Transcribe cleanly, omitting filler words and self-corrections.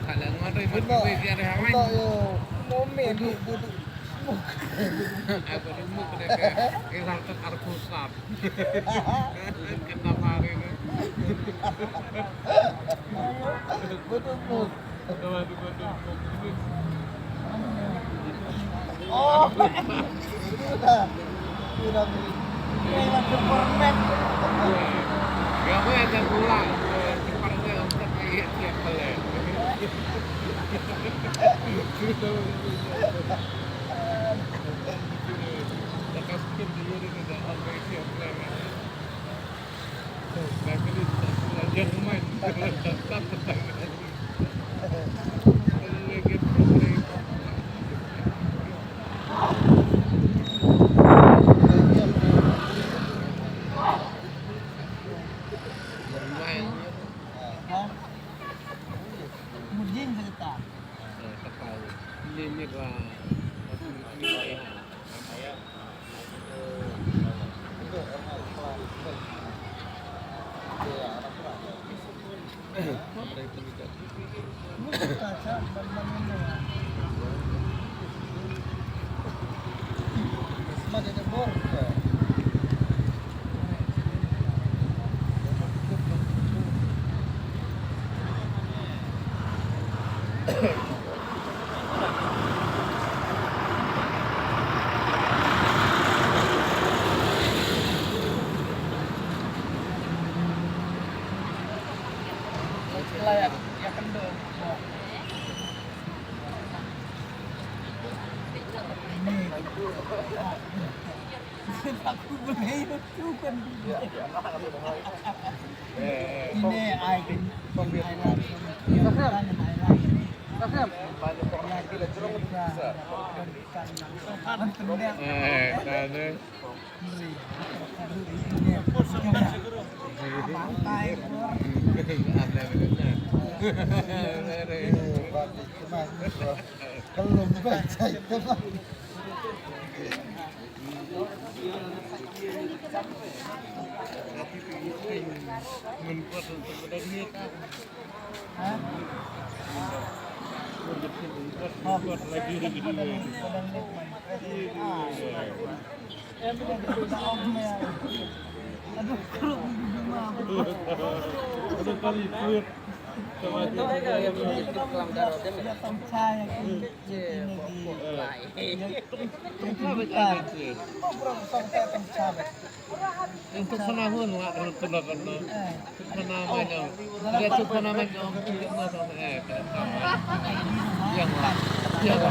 Kalian ngadoi Betul. berkuih di area main. Betul yo. Momen duduk. Aku dulu kena ke arkusat. Kita hari ini. Betul. Coba betul. Oh. Sudah. Sudah beli. Memang superman. Ya aku ada pulang. Cepatnya untuk kayak siapa lah. Takaskin dulu dengan orang siapa lah. Tapi ini belajar main. Tak petang. Lagi problem. Main. Mujin cerita. Tahu. Ini lah. Ini Layak, ya kendor. Aku beli itu kan. Ini air pembiayaan. Kalau baca itu mah Menkuat untuk berani Menkuat lagi aduh kalau Aduh kali kuit sama datang saya ini untuk senahun nggak perlu tunakan lo penamanya dia tuh penamanya yang lah yang